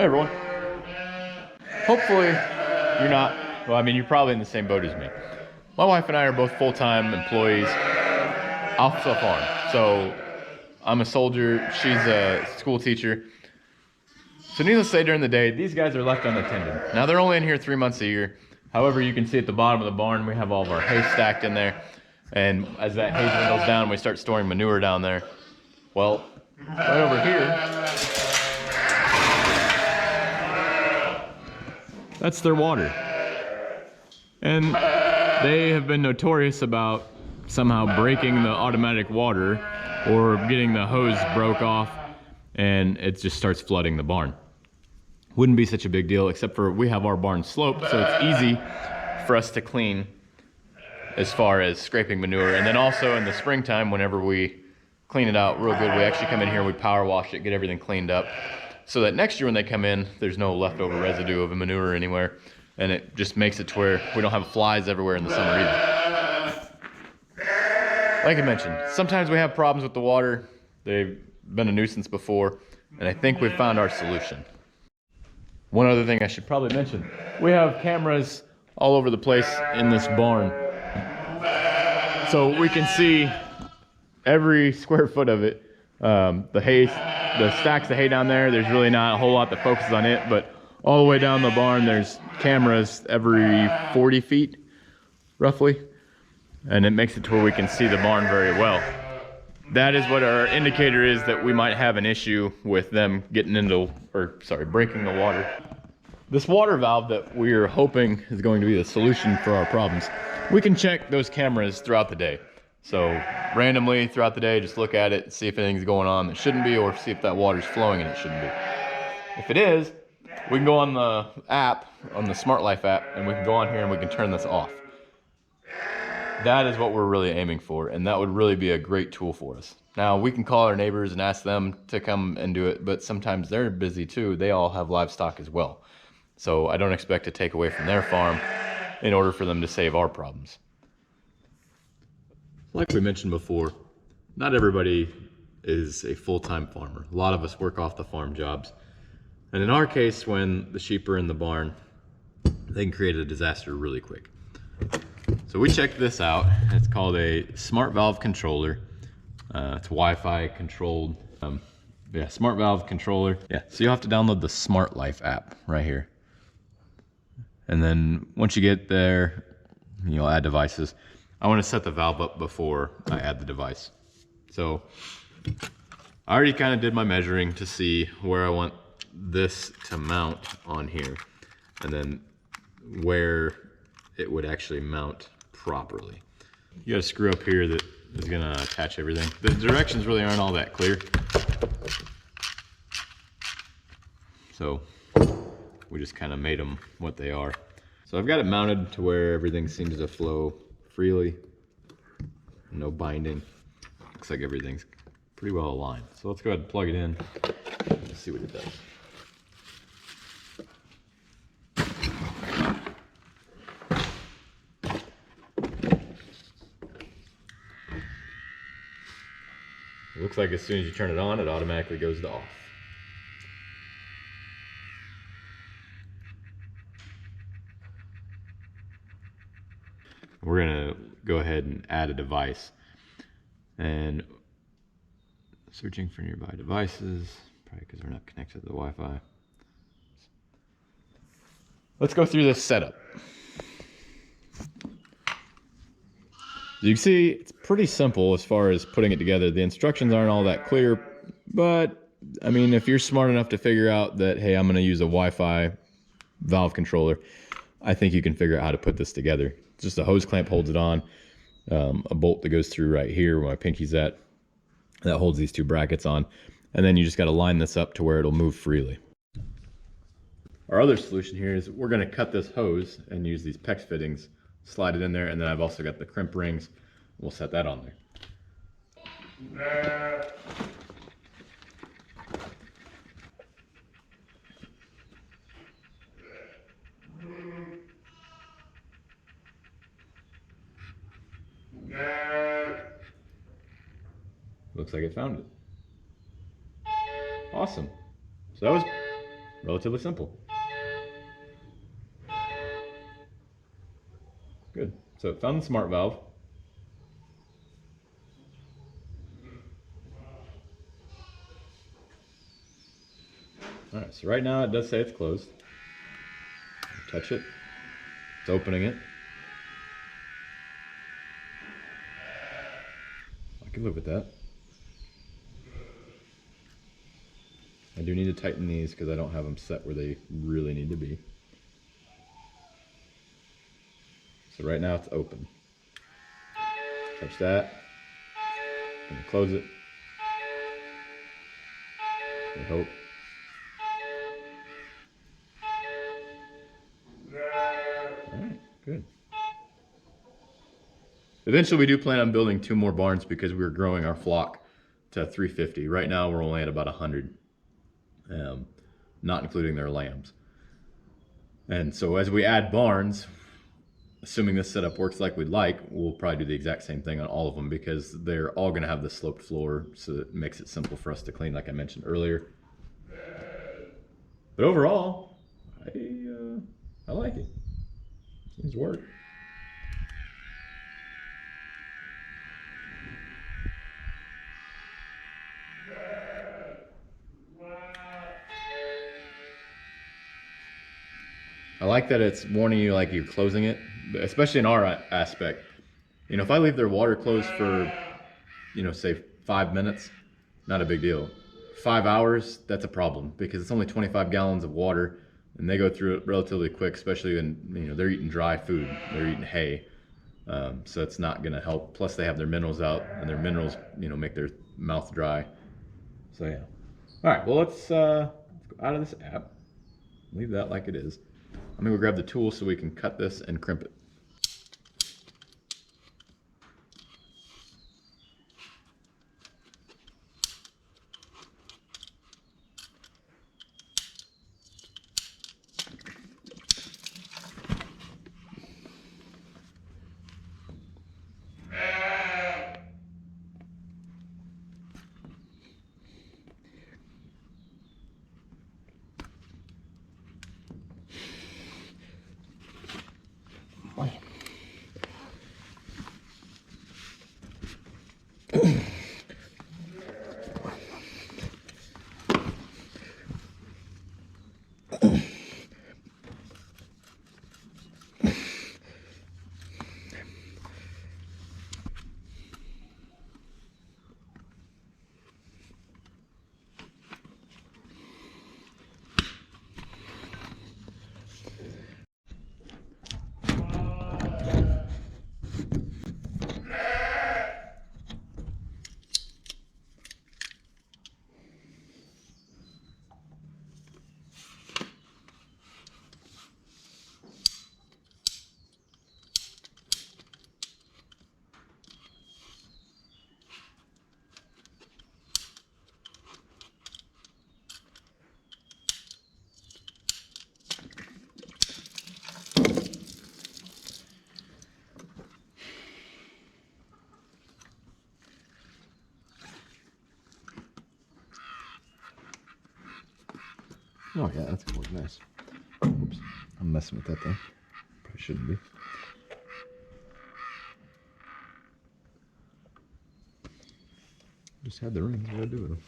Hi everyone. Hopefully you're not, well, I mean, you're probably in the same boat as me. My wife and I are both full-time employees off the farm. So I'm a soldier, she's a school teacher. So needless to say, during the day, these guys are left unattended. Now they're only in here 3 months a year. However, you can see at the bottom of the barn, we have all of our hay stacked in there. And as that hay dwindles down, we start storing manure down there. Well, right over here, that's their water. And they have been notorious about somehow breaking the automatic water or getting the hose broke off and it just starts flooding the barn. Wouldn't be such a big deal, except for we have our barn sloped, so it's easy for us to clean as far as scraping manure. And then also in the springtime, whenever we clean it out real good, we actually come in here, we power wash it, get everything cleaned up, so that next year when they come in, there's no leftover residue of a manure anywhere, and it just makes it to where we don't have flies everywhere in the summer either. Like I mentioned, sometimes we have problems with the water. They've been a nuisance before, and I think we've found our solution. One other thing I should probably mention, we have cameras all over the place in this barn. So we can see every square foot of it. The hay, the stacks of hay down there, there's really not a whole lot that focuses on it, but all the way down the barn, there's cameras every 40 feet, roughly. And it makes it to where we can see the barn very well. That is what our indicator is, that we might have an issue with them getting into, breaking the water. This water valve that we're hoping is going to be the solution for our problems. We can check those cameras throughout the day. So randomly throughout the day, just look at it, see if anything's going on that shouldn't be, or see if that water's flowing and it shouldn't be. If it is, we can go on the app, on the Smart Life app, and we can go on here and we can turn this off. That is what we're really aiming for, and that would really be a great tool for us. Now, we can call our neighbors and ask them to come and do it, but sometimes they're busy too. They all have livestock as well. So I don't expect to take away from their farm in order for them to save our problems. Like we mentioned before, not everybody is a full-time farmer. A lot of us work off the farm jobs. And in our case, when the sheep are in the barn, they can create a disaster really quick. So we checked this out. It's called a smart valve controller. It's Wi-Fi controlled. Smart valve controller. Yeah, so you'll have to download the Smart Life app right here. And then once you get there, you'll add devices. I want to set the valve up before I add the device. So I already kind of did my measuring to see where I want this to mount on here, and then where it would actually mount properly. You got a screw up here that is going to attach everything. The directions really aren't all that clear, so we just kind of made them what they are. So I've got it mounted to where everything seems to flow freely, no binding. Looks like everything's pretty well aligned. So let's go ahead and plug it in and see what it does. It looks like as soon as you turn it on, it automatically goes to off. We're gonna go ahead and add a device. And searching for nearby devices, probably because we're not connected to the Wi-Fi. Let's go through this setup. You can see it's pretty simple as far as putting it together. The instructions aren't all that clear, but I mean, if you're smart enough to figure out that, hey, I'm gonna use a Wi-Fi valve controller, I think you can figure out how to put this together. It's just a hose clamp holds it on, a bolt that goes through right here where my pinky's at, that holds these two brackets on, and then you just gotta line this up to where it'll move freely. Our other solution here is we're gonna cut this hose and use these PEX fittings, slide it in there, and then I've also got the crimp rings. We'll set that on there. Looks like it found it. Awesome. So Relatively simple. Good. So found the smart valve. All right, so right now it does say it's closed. Touch it. It's opening it. I can live with that. I do need to tighten these because I don't have them set where they really need to be. So right now it's open. Touch that. I'm gonna close it. I hope. Alright, good. Eventually we do plan on building 2 more barns because we're growing our flock to 350. Right now we're only at about 100, not including their lambs. And so as we add barns, assuming this setup works like we'd like, we'll probably do the exact same thing on all of them because they're all going to have the sloped floor, so it makes it simple for us to clean, like I mentioned earlier. But overall, I like it. Seems to work. I like that it's warning you like you're closing it, especially in our aspect. You know, if I leave their water closed for, you know, say 5 minutes, not a big deal. 5 hours, that's a problem because it's only 25 gallons of water and they go through it relatively quick, especially when, you know, they're eating dry food, they're eating hay. So it's not gonna help. Plus they have their minerals out and their minerals, you know, make their mouth dry. So yeah. All right, well, let's go out of this app. Leave that like it is. I'm gonna go grab the tool so we can cut this and crimp it. Oh yeah, that's gonna look nice. Oops, I'm messing with that thing. Probably shouldn't be. Just had the rings, what do I do with them?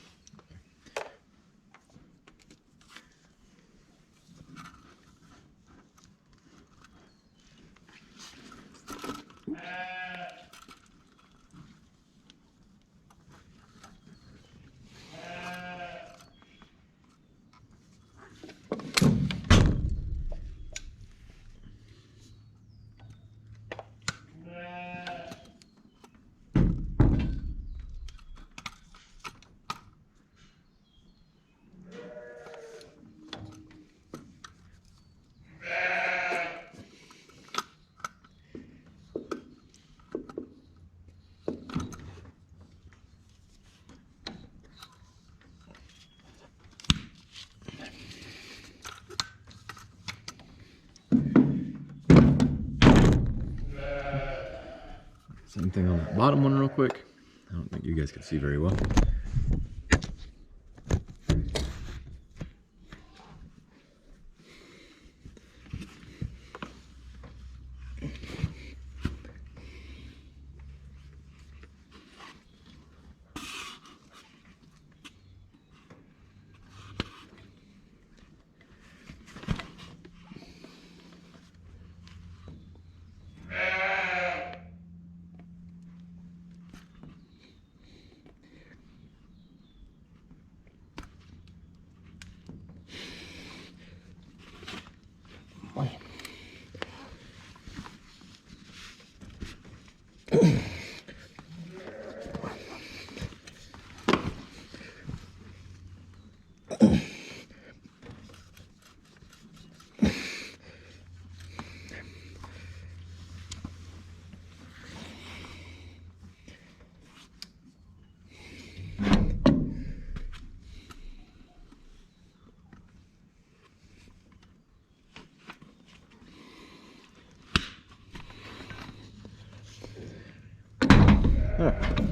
Same thing on that bottom one real quick. I don't think you guys can see very well. All right.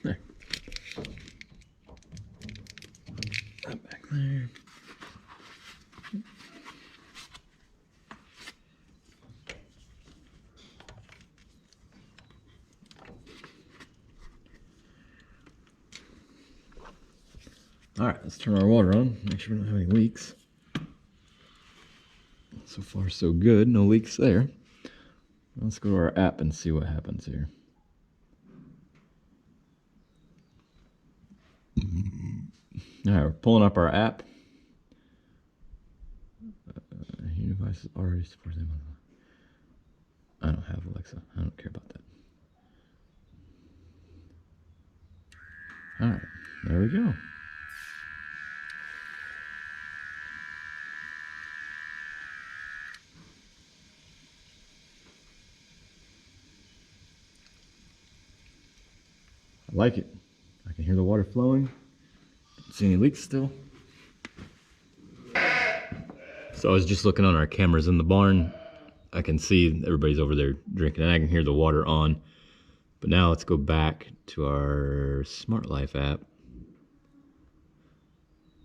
There. That back there. All right, let's turn our water on, make sure we don't have any leaks. So far, so good, no leaks there. Let's go to our app and see what happens here. All right, we're pulling up our app. Your device is already supports them. I don't have Alexa. I don't care about that. All right, there we go. I like it. I can hear the water flowing. Don't see any leaks still. So I was just looking on our cameras in the barn. I can see everybody's over there drinking and I can hear the water on. But now let's go back to our Smart Life app.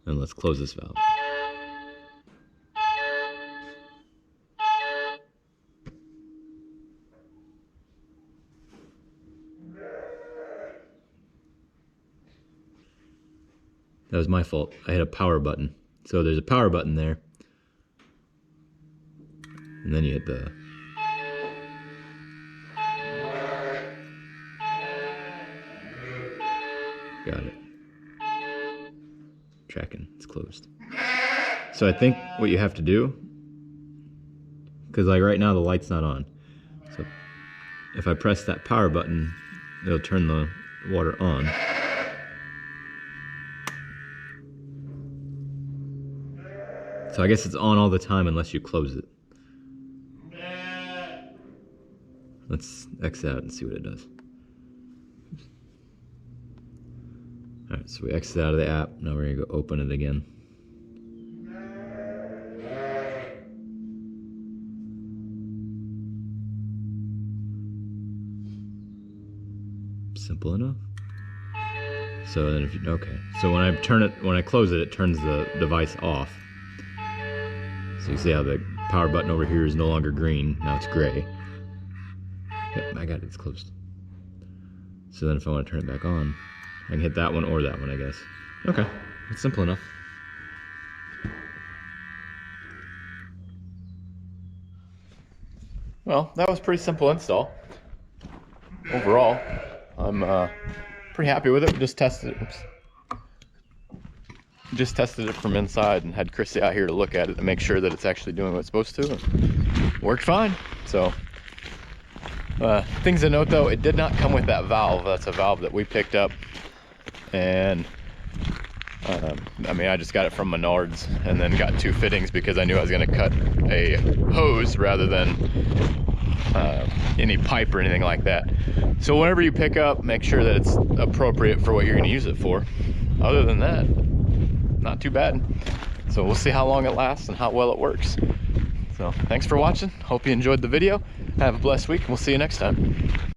And let's close this valve. That was my fault. I hit a power button. So there's a power button there. And then you hit the... Got it. Tracking. It's closed. So I think what you have to do, because like right now the light's not on. So if I press that power button, it'll turn the water on. So I guess it's on all the time unless you close it. Let's exit out and see what it does. Alright, so we exit out of the app. Now we're going to go open it again. Simple enough. So then if you, okay. So when I close it, it turns the device off. So you see how the power button over here is no longer green, now it's gray. Yep, I got it, it's closed. So then if I want to turn it back on, I can hit that one or that one, I guess. Okay, it's simple enough. Well, that was a pretty simple install. Overall, I'm pretty happy with it. We just tested it. Oops. Just tested it from inside and had Chrissy out here to look at it to make sure that it's actually doing what it's supposed to. And worked fine. So, things to note though, it did not come with that valve. That's a valve that we picked up, and I mean, I just got it from Menards and then got 2 fittings because I knew I was going to cut a hose rather than any pipe or anything like that. So whenever you pick up, make sure that it's appropriate for what you're going to use it for. Other than that, not too bad. So we'll see how long it lasts and how well it works. So thanks for watching. Hope you enjoyed the video. Have a blessed week, and we'll see you next time.